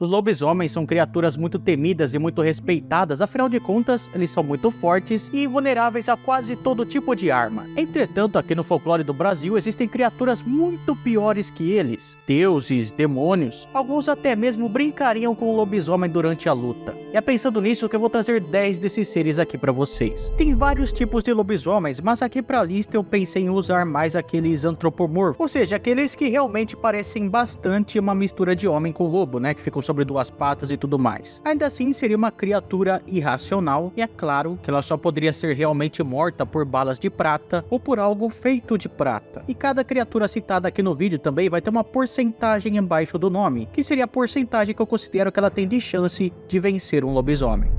Os lobisomens são criaturas muito temidas e muito respeitadas, afinal de contas, eles são muito fortes e vulneráveis a quase todo tipo de arma. Entretanto, aqui no folclore do Brasil existem criaturas muito piores que eles. Deuses, demônios, alguns até mesmo brincariam com o lobisomem durante a luta. E é pensando nisso que eu vou trazer 10 desses seres aqui pra vocês. Tem vários tipos de lobisomens, mas aqui pra lista eu pensei em usar mais aqueles antropomorfos, ou seja, aqueles que realmente parecem bastante uma mistura de homem com lobo, né, que ficam sobre duas patas e tudo mais. Ainda assim, seria uma criatura irracional, e é claro que ela só poderia ser realmente morta por balas de prata ou por algo feito de prata. E cada criatura citada aqui no vídeo também vai ter uma porcentagem embaixo do nome, que seria a porcentagem que eu considero que ela tem de chance de vencer um lobisomem.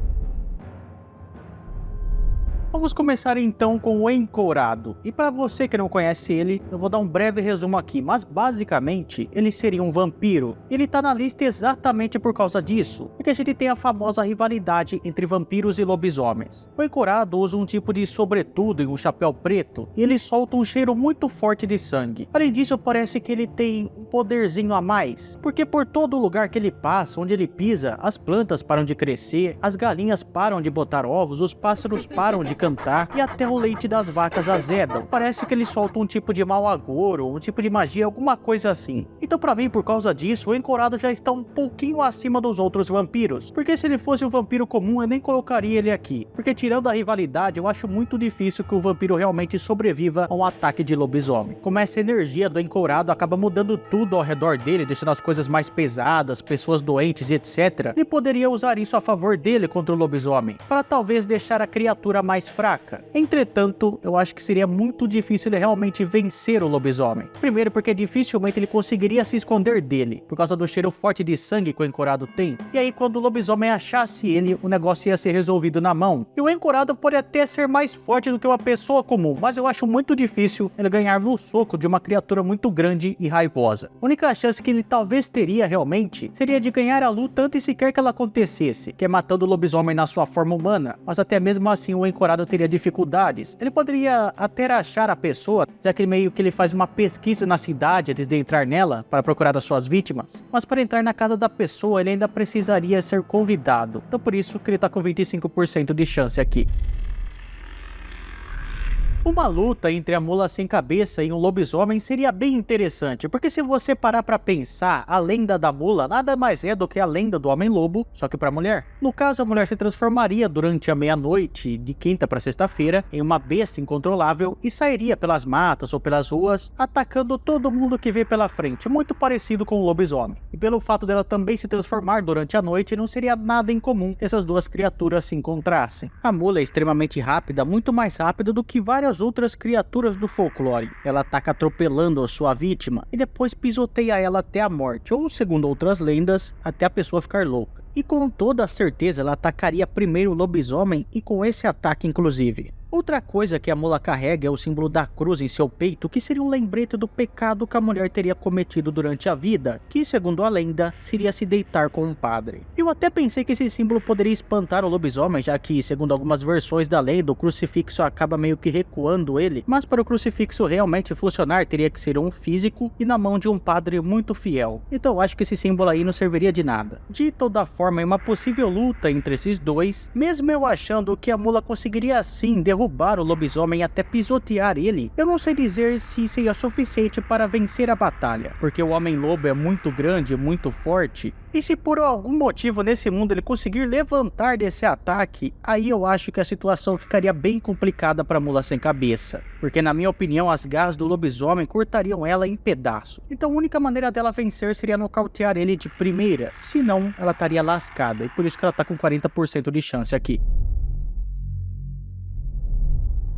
Vamos começar então com o Encourado, e para você que não conhece ele, eu vou dar um breve resumo aqui, mas basicamente ele seria um vampiro. Ele tá na lista exatamente por causa disso, porque a gente tem a famosa rivalidade entre vampiros e lobisomens. O Encourado usa um tipo de sobretudo e um chapéu preto, e ele solta um cheiro muito forte de sangue. Além disso, parece que ele tem um poderzinho a mais, porque por todo lugar que ele passa, onde ele pisa, as plantas param de crescer, as galinhas param de botar ovos, os pássaros param de cantar e até o leite das vacas azedam. Parece que ele solta um tipo de mau agouro, um tipo de magia, alguma coisa assim. Então pra mim, por causa disso, o Encourado já está um pouquinho acima dos outros vampiros. Porque se ele fosse um vampiro comum, eu nem colocaria ele aqui. Porque tirando a rivalidade, eu acho muito difícil que o vampiro realmente sobreviva a um ataque de lobisomem. Como essa energia do Encourado acaba mudando tudo ao redor dele, deixando as coisas mais pesadas, pessoas doentes e etc. Ele poderia usar isso a favor dele contra o lobisomem, para talvez deixar a criatura mais fraca. Entretanto, eu acho que seria muito difícil ele realmente vencer o lobisomem. Primeiro porque dificilmente ele conseguiria se esconder dele, por causa do cheiro forte de sangue que o Encourado tem. E aí quando o lobisomem achasse ele, o negócio ia ser resolvido na mão. E o Encourado pode até ser mais forte do que uma pessoa comum, mas eu acho muito difícil ele ganhar no soco de uma criatura muito grande e raivosa. A única chance que ele talvez teria realmente seria de ganhar a luta antes sequer que ela acontecesse, que é matando o lobisomem na sua forma humana, mas até mesmo assim o Encourado teria dificuldades. Ele poderia até achar a pessoa, já que meio que ele faz uma pesquisa na cidade antes de entrar nela para procurar as suas vítimas, mas para entrar na casa da pessoa ele ainda precisaria ser convidado, então por isso que ele tá com 25% de chance aqui. Uma luta entre a mula sem cabeça e um lobisomem seria bem interessante, porque se você parar pra pensar, a lenda da mula nada mais é do que a lenda do homem-lobo, só que pra mulher. No caso, a mulher se transformaria durante a meia-noite, de quinta pra sexta-feira, em uma besta incontrolável e sairia pelas matas ou pelas ruas, atacando todo mundo que vê pela frente, muito parecido com o lobisomem. E pelo fato dela também se transformar durante a noite, não seria nada incomum que essas duas criaturas se encontrassem. A mula é extremamente rápida, muito mais rápida do que várias outras criaturas do folclore. Ela ataca atropelando a sua vítima e depois pisoteia ela até a morte, ou segundo outras lendas, até a pessoa ficar louca. E com toda certeza ela atacaria primeiro o lobisomem e com esse ataque inclusive. Outra coisa que a mula carrega é o símbolo da cruz em seu peito, que seria um lembrete do pecado que a mulher teria cometido durante a vida, que segundo a lenda, seria se deitar com um padre. Eu até pensei que esse símbolo poderia espantar o lobisomem, já que, segundo algumas versões da lenda, o crucifixo acaba meio que recuando ele, mas para o crucifixo realmente funcionar, teria que ser um físico e na mão de um padre muito fiel. Então eu acho que esse símbolo aí não serviria de nada. De toda forma, em uma possível luta entre esses dois, mesmo eu achando que a mula conseguiria sim derrubar o lobisomem até pisotear ele, eu não sei dizer se seria suficiente para vencer a batalha, porque o homem-lobo é muito grande, muito forte, e se por algum motivo nesse mundo ele conseguir levantar desse ataque, aí eu acho que a situação ficaria bem complicada para a mula sem cabeça, porque na minha opinião as garras do lobisomem cortariam ela em pedaços. Então a única maneira dela vencer seria nocautear ele de primeira, senão ela estaria lascada, e por isso que ela tá com 40% de chance aqui.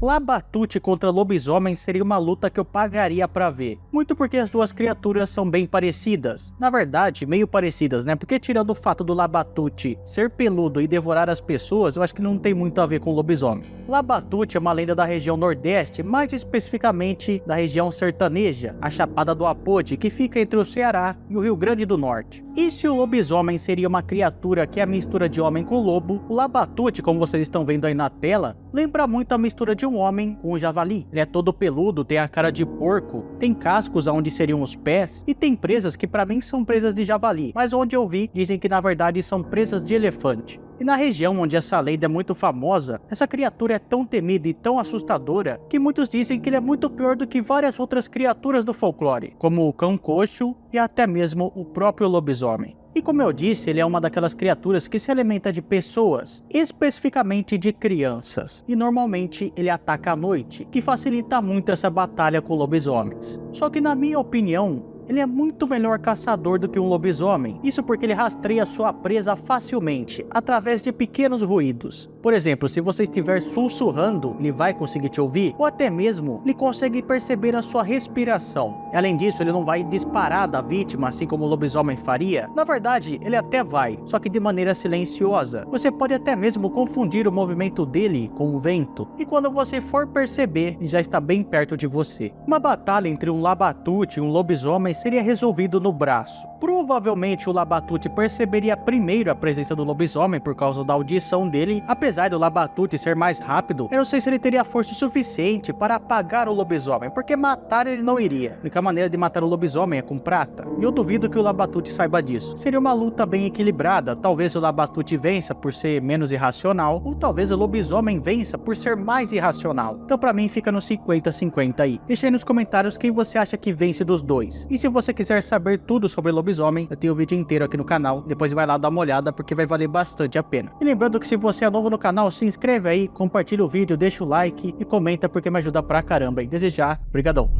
Labatute contra lobisomem seria uma luta que eu pagaria pra ver. Muito porque as duas criaturas são bem parecidas. Na verdade, meio parecidas, né? Porque tirando o fato do Labatute ser peludo e devorar as pessoas, eu acho que não tem muito a ver com lobisomem. Labatute é uma lenda da região nordeste, mais especificamente da região sertaneja, a Chapada do Apode, que fica entre o Ceará e o Rio Grande do Norte. E se o lobisomem seria uma criatura que é a mistura de homem com lobo, o Labatute, como vocês estão vendo aí na tela, lembra muito a mistura de um um homem com um javali. Ele é todo peludo, tem a cara de porco, tem cascos onde seriam os pés, e tem presas que pra mim são presas de javali, mas onde eu vi, dizem que na verdade são presas de elefante. E na região onde essa lenda é muito famosa, essa criatura é tão temida e tão assustadora que muitos dizem que ele é muito pior do que várias outras criaturas do folclore, como o cão coxo e até mesmo o próprio lobisomem. E como eu disse, ele é uma daquelas criaturas que se alimenta de pessoas, especificamente de crianças. E normalmente ele ataca à noite, que facilita muito essa batalha com lobisomens. Só que na minha opinião, ele é muito melhor caçador do que um lobisomem. Isso porque ele rastreia sua presa facilmente, através de pequenos ruídos. Por exemplo, se você estiver sussurrando, ele vai conseguir te ouvir, ou até mesmo, ele consegue perceber a sua respiração. E além disso, ele não vai disparar da vítima, assim como o lobisomem faria. Na verdade, ele até vai, só que de maneira silenciosa. Você pode até mesmo confundir o movimento dele com o vento, e quando você for perceber, ele já está bem perto de você. Uma batalha entre um labatute e um lobisomem seria resolvido no braço. Provavelmente o labatute perceberia primeiro a presença do lobisomem por causa da audição dele. Apesar do labatute ser mais rápido, eu não sei se ele teria força suficiente para apagar o lobisomem, porque matar ele não iria. A única maneira de matar o lobisomem é com prata, e eu duvido que o labatute saiba disso. Seria uma luta bem equilibrada, talvez o labatute vença por ser menos irracional, ou talvez o lobisomem vença por ser mais irracional. Então pra mim fica no 50-50 aí. Deixa aí nos comentários quem você acha que vence dos dois. E se você quiser saber tudo sobre lobisomem, eu tenho o vídeo inteiro aqui no canal, depois vai lá dar uma olhada porque vai valer bastante a pena. E lembrando que se você é novo no canal, se inscreve aí, compartilha o vídeo, deixa o like e comenta porque me ajuda pra caramba. E desde já, brigadão.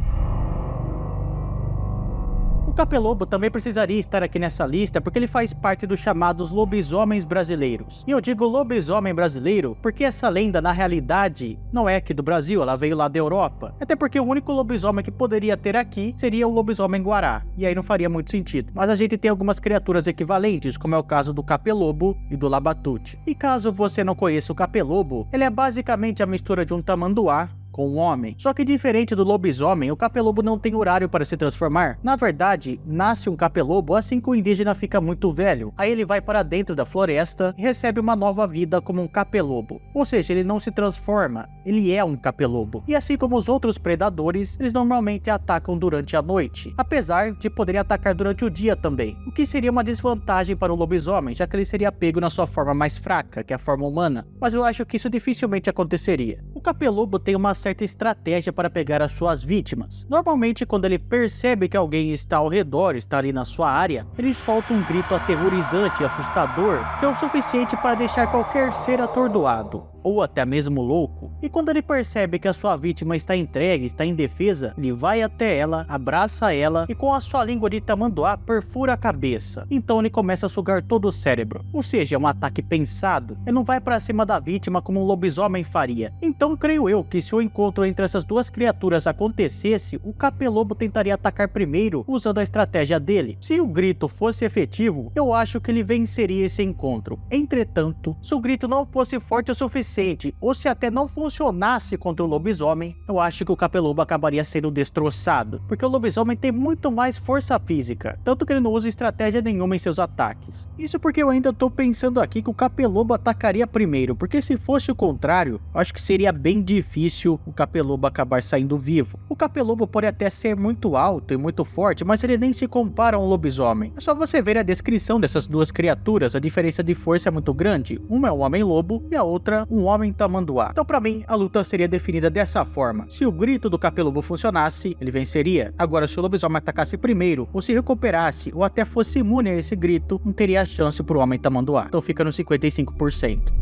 O capelobo também precisaria estar aqui nessa lista porque ele faz parte dos chamados lobisomens brasileiros. E eu digo lobisomem brasileiro porque essa lenda na realidade não é aqui do Brasil, ela veio lá da Europa. Até porque o único lobisomem que poderia ter aqui seria o lobisomem guará, e aí não faria muito sentido. Mas a gente tem algumas criaturas equivalentes, como é o caso do capelobo e do labatute. E caso você não conheça o capelobo, ele é basicamente a mistura de um tamanduá com um homem. Só que diferente do lobisomem, o capelobo não tem horário para se transformar. Na verdade, nasce um capelobo assim que o indígena fica muito velho. Aí ele vai para dentro da floresta e recebe uma nova vida como um capelobo. Ou seja, ele não se transforma, ele é um capelobo. E assim como os outros predadores, eles normalmente atacam durante a noite, apesar de poderem atacar durante o dia também. O que seria uma desvantagem para o lobisomem, já que ele seria pego na sua forma mais fraca, que é a forma humana. Mas eu acho que isso dificilmente aconteceria. O capelobo tem uma certa estratégia para pegar as suas vítimas. Normalmente, quando ele percebe que alguém está ao redor, está ali na sua área, ele solta um grito aterrorizante e assustador, que é o suficiente para deixar qualquer ser atordoado, ou até mesmo louco. E quando ele percebe que a sua vítima está entregue, está indefesa, ele vai até ela, abraça ela e com a sua língua de tamanduá perfura a cabeça. Então ele começa a sugar todo o cérebro. Ou seja, é um ataque pensado. Ele não vai para cima da vítima como um lobisomem faria. Então creio eu que se o encontro entre essas duas criaturas acontecesse, o capelobo tentaria atacar primeiro usando a estratégia dele. Se o grito fosse efetivo, eu acho que ele venceria esse encontro. Entretanto, se o grito não fosse forte o suficiente, ou se até não funcionasse contra o lobisomem, eu acho que o capelobo acabaria sendo destroçado, porque o lobisomem tem muito mais força física, tanto que ele não usa estratégia nenhuma em seus ataques. Isso porque eu ainda tô pensando aqui que o capelobo atacaria primeiro, porque se fosse o contrário, eu acho que seria bem difícil o capelobo acabar saindo vivo. O capelobo pode até ser muito alto e muito forte, mas ele nem se compara a um lobisomem. É só você ver a descrição dessas duas criaturas, a diferença de força é muito grande. Uma é um homem-lobo e a outra um homem tamanduá. Então pra mim, a luta seria definida dessa forma. Se o grito do capelobo funcionasse, ele venceria. Agora, se o lobisomem atacasse primeiro, ou se recuperasse, ou até fosse imune a esse grito, não teria chance pro homem tamanduá. Então fica no 55%.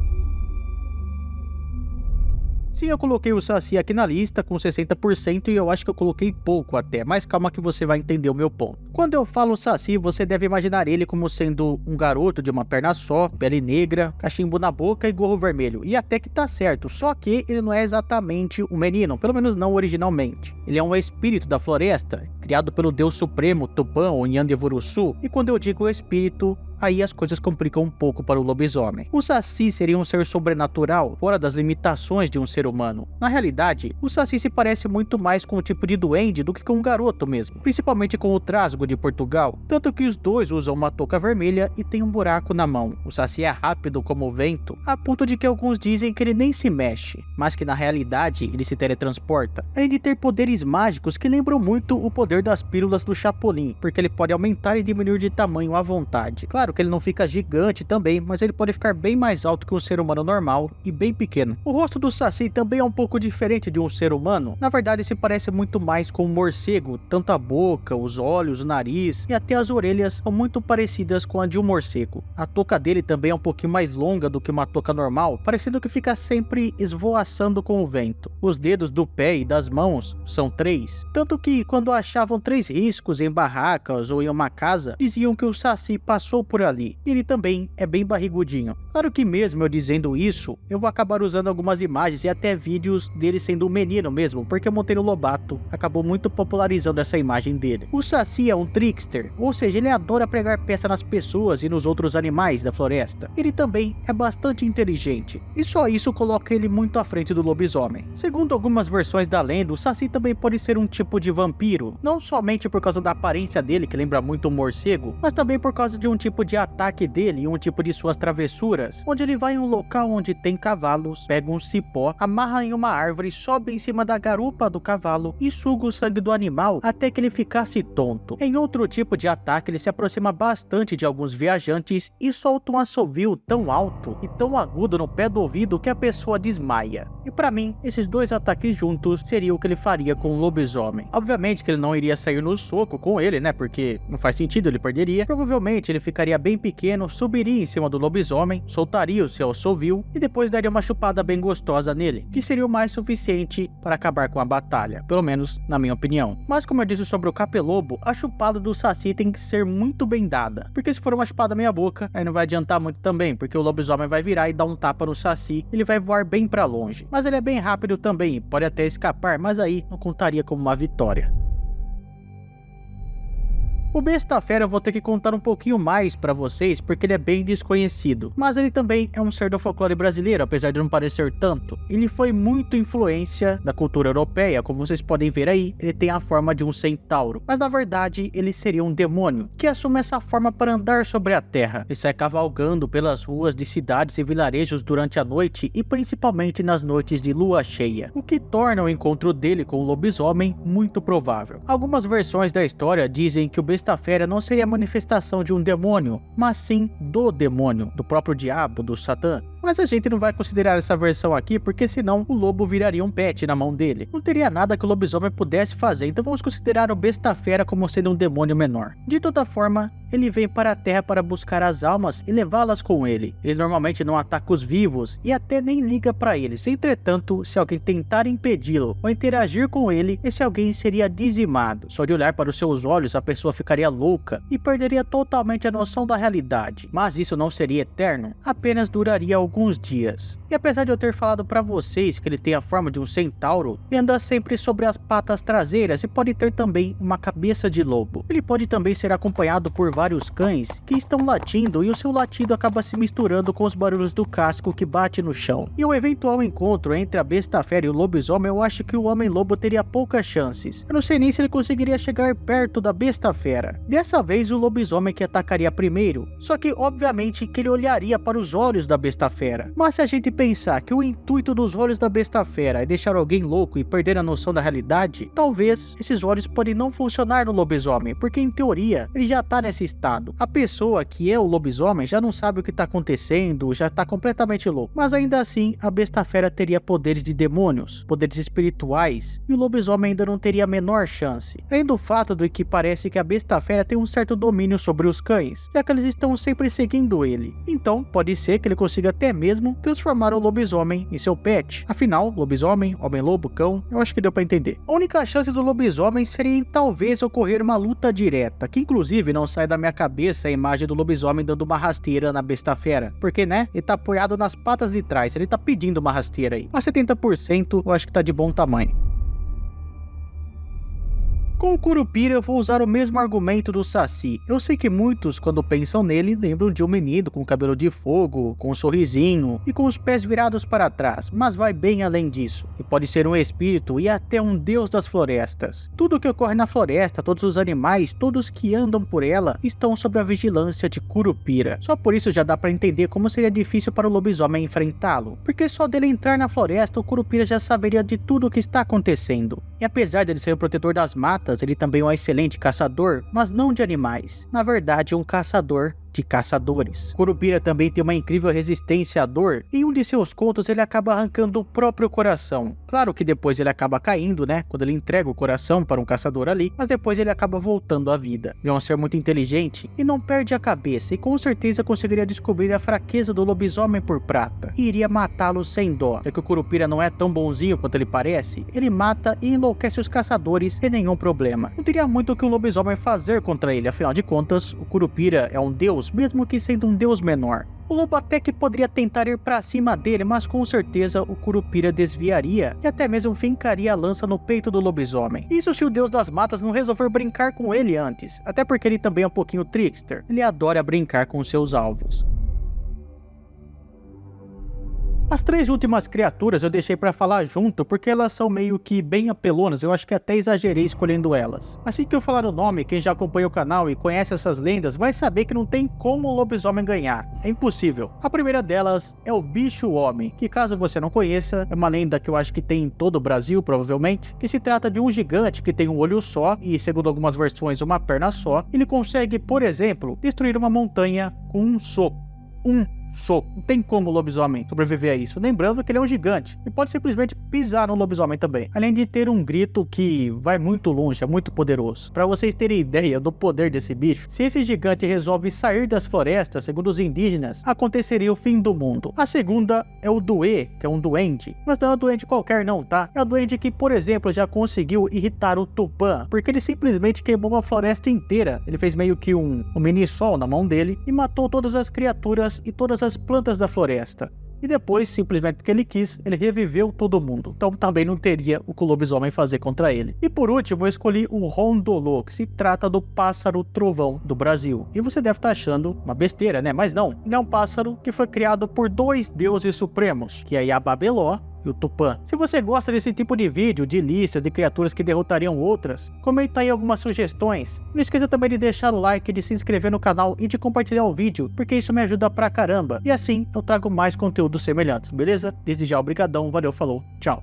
Sim, eu coloquei o Saci aqui na lista com 60% e eu acho que eu coloquei pouco até, mas calma que você vai entender o meu ponto. Quando eu falo Saci, você deve imaginar ele como sendo um garoto de uma perna só, pele negra, cachimbo na boca e gorro vermelho. E até que tá certo, só que ele não é exatamente um menino, pelo menos não originalmente. Ele é um espírito da floresta, criado pelo deus supremo Tupã ou Nyandevuruçu, e quando eu digo espírito, aí as coisas complicam um pouco para o lobisomem. O Saci seria um ser sobrenatural, fora das limitações de um ser humano. Na realidade, o Saci se parece muito mais com o tipo de duende do que com um garoto mesmo, principalmente com o trasgo de Portugal, tanto que os dois usam uma touca vermelha e tem um buraco na mão. O Saci é rápido como o vento, a ponto de que alguns dizem que ele nem se mexe, mas que na realidade ele se teletransporta, além de ter poderes mágicos que lembram muito o poder das pílulas do Chapolin, porque ele pode aumentar e diminuir de tamanho à vontade. Claro que ele não fica gigante também, mas ele pode ficar bem mais alto que um ser humano normal e bem pequeno. O rosto do Saci também é um pouco diferente de um ser humano, na verdade se parece muito mais com um morcego, tanto a boca, os olhos, o nariz e até as orelhas são muito parecidas com a de um morcego. A touca dele também é um pouquinho mais longa do que uma touca normal, parecendo que fica sempre esvoaçando com o vento. Os dedos do pé e das mãos são 3, tanto que quando achavam 3 riscos em barracas ou em uma casa, diziam que o Saci passou por ali. Ele também é bem barrigudinho. Claro que mesmo eu dizendo isso, eu vou acabar usando algumas imagens e até vídeos dele sendo um menino mesmo, porque o Monteiro Lobato acabou muito popularizando essa imagem dele. O Saci é um trickster, ou seja, ele adora pregar peça nas pessoas e nos outros animais da floresta. Ele também é bastante inteligente, e só isso coloca ele muito à frente do lobisomem. Segundo algumas versões da lenda, o Saci também pode ser um tipo de vampiro, não somente por causa da aparência dele, que lembra muito um morcego, mas também por causa de um tipo de ataque dele e um tipo de suas travessuras, onde ele vai em um local onde tem cavalos, pega um cipó, amarra em uma árvore, sobe em cima da garupa do cavalo e suga o sangue do animal até que ele ficasse tonto. Em outro tipo de ataque, ele se aproxima bastante de alguns viajantes e solta um assovio tão alto e tão agudo no pé do ouvido que a pessoa desmaia. E pra mim, esses dois ataques juntos seria o que ele faria com o lobisomem. Obviamente que ele não iria sair no soco com ele, né, porque não faz sentido, ele perderia. Provavelmente ele ficaria bem pequeno, subiria em cima do lobisomem, soltaria o seu assovio e depois daria uma chupada bem gostosa nele, que seria o mais suficiente para acabar com a batalha, pelo menos na minha opinião. Mas como eu disse sobre o Capelobo, a chupada do Saci tem que ser muito bem dada, porque se for uma chupada meia boca, aí não vai adiantar muito também, porque o lobisomem vai virar e dar um tapa no Saci, ele vai voar bem para longe. Mas ele é bem rápido também, pode até escapar, mas aí não contaria como uma vitória. O Besta Fera eu vou ter que contar um pouquinho mais pra vocês, porque ele é bem desconhecido. Mas ele também é um ser do folclore brasileiro, apesar de não parecer tanto. Ele foi muito influência da cultura europeia, como vocês podem ver aí, ele tem a forma de um centauro. Mas na verdade, ele seria um demônio, que assume essa forma para andar sobre a terra. Ele sai cavalgando pelas ruas de cidades e vilarejos durante a noite, e principalmente nas noites de lua cheia, o que torna o encontro dele com o lobisomem muito provável. Algumas versões da história dizem que o Besta Fera não seria a manifestação de um demônio, mas sim do demônio, do próprio diabo, do Satã. Mas a gente não vai considerar essa versão aqui, porque senão o lobo viraria um pet na mão dele. Não teria nada que o lobisomem pudesse fazer, então vamos considerar o Besta Fera como sendo um demônio menor. De toda forma, ele vem para a terra para buscar as almas e levá-las com ele. Ele normalmente não ataca os vivos e até nem liga para eles. Entretanto, se alguém tentar impedi-lo ou interagir com ele, esse alguém seria dizimado. Só de olhar para os seus olhos, a pessoa ficaria louca e perderia totalmente a noção da realidade. Mas isso não seria eterno, apenas duraria alguns dias. E apesar de eu ter falado para vocês que ele tem a forma de um centauro, ele anda sempre sobre as patas traseiras e pode ter também uma cabeça de lobo. Ele pode também ser acompanhado por vários cães que estão latindo e o seu latido acaba se misturando com os barulhos do casco que bate no chão. E um eventual encontro entre a Besta Fera e o lobisomem, eu acho que o Homem-Lobo teria poucas chances. Eu não sei nem se ele conseguiria chegar perto da Besta Fera. Dessa vez o lobisomem que atacaria primeiro, só que obviamente que ele olharia para os olhos da Besta Fera. Mas se a gente pensar que o intuito dos olhos da Besta Fera é deixar alguém louco e perder a noção da realidade, talvez esses olhos podem não funcionar no lobisomem, porque em teoria ele já tá nesse estado. A pessoa que é o lobisomem já não sabe o que tá acontecendo, já tá completamente louco. Mas ainda assim, a Besta Fera teria poderes de demônios, poderes espirituais, e o lobisomem ainda não teria a menor chance. Além do fato de que parece que a Besta Fera tem um certo domínio sobre os cães, já que eles estão sempre seguindo ele. Então, pode ser que ele consiga até mesmo transformar o lobisomem em seu pet. Afinal, lobisomem, homem-lobo, cão, eu acho que deu pra entender. A única chance do lobisomem seria em talvez ocorrer uma luta direta, que inclusive não sai da minha cabeça a imagem do lobisomem dando uma rasteira na Besta Fera, porque né, ele tá apoiado nas patas de trás, ele tá pedindo uma rasteira aí. Mas 70% eu acho que tá de bom tamanho. Com o Curupira eu vou usar o mesmo argumento do Saci. Eu sei que muitos, quando pensam nele, lembram de um menino com cabelo de fogo, com um sorrisinho e com os pés virados para trás, mas vai bem além disso. E pode ser um espírito e até um deus das florestas. Tudo que ocorre na floresta, todos os animais, todos que andam por ela, estão sob a vigilância de Curupira. Só por isso já dá para entender como seria difícil para o lobisomem enfrentá-lo, porque só dele entrar na floresta o Curupira já saberia de tudo o que está acontecendo. E apesar de ele ser o protetor das matas, ele também é um excelente caçador, mas não de animais. Na verdade, um caçador de caçadores. Curupira também tem uma incrível resistência à dor, e em um de seus contos ele acaba arrancando o próprio coração. Claro que depois ele acaba caindo, né, quando ele entrega o coração para um caçador ali, mas depois ele acaba voltando à vida. Ele é um ser muito inteligente e não perde a cabeça, e com certeza conseguiria descobrir a fraqueza do lobisomem por prata, e iria matá-lo sem dó. Já que o Curupira não é tão bonzinho quanto ele parece, ele mata e enlouquece os caçadores sem nenhum problema. Não teria muito o que o lobisomem fazer contra ele, afinal de contas, o Curupira é um deus, mesmo que sendo um deus menor. O lobo até que poderia tentar ir pra cima dele, mas com certeza o Curupira desviaria e até mesmo fincaria a lança no peito do lobisomem. Isso se o deus das matas não resolver brincar com ele antes, até porque ele também é um pouquinho trickster. Ele adora brincar com seus alvos. As três últimas criaturas eu deixei pra falar junto porque elas são meio que bem apelonas, eu acho que até exagerei escolhendo elas. Assim que eu falar o nome, quem já acompanha o canal e conhece essas lendas vai saber que não tem como o lobisomem ganhar, é impossível. A primeira delas é o bicho-homem, que caso você não conheça, é uma lenda que eu acho que tem em todo o Brasil provavelmente, que se trata de um gigante que tem um olho só e, segundo algumas versões, uma perna só. Ele consegue, por exemplo, destruir uma montanha com um soco. Não tem como o lobisomem sobreviver a isso. Lembrando que ele é um gigante e pode simplesmente pisar no lobisomem também. Além de ter um grito que vai muito longe, é muito poderoso. Para vocês terem ideia do poder desse bicho, se esse gigante resolve sair das florestas, segundo os indígenas, aconteceria o fim do mundo. A segunda é o Duê, que é um duende. Mas não é um duende qualquer não, tá? É um duende que, por exemplo, já conseguiu irritar o Tupã, porque ele simplesmente queimou uma floresta inteira. Ele fez meio que um mini sol na mão dele e matou todas as criaturas e todas as plantas da floresta. E depois, simplesmente porque ele quis, ele reviveu todo mundo. Então também não teria o que o lobisomem fazer contra ele. E por último, eu escolhi o Rondolô, que se trata do pássaro trovão do Brasil. E você deve estar achando uma besteira, né? Mas não, ele é um pássaro que foi criado por dois deuses supremos, que é Yababeló e o Tupã. Se você gosta desse tipo de vídeo, de lista de criaturas que derrotariam outras, comenta aí algumas sugestões. Não esqueça também de deixar o like, de se inscrever no canal e de compartilhar o vídeo, porque isso me ajuda pra caramba. E assim eu trago mais conteúdos semelhantes, beleza? Desde já, obrigadão, valeu, falou, tchau.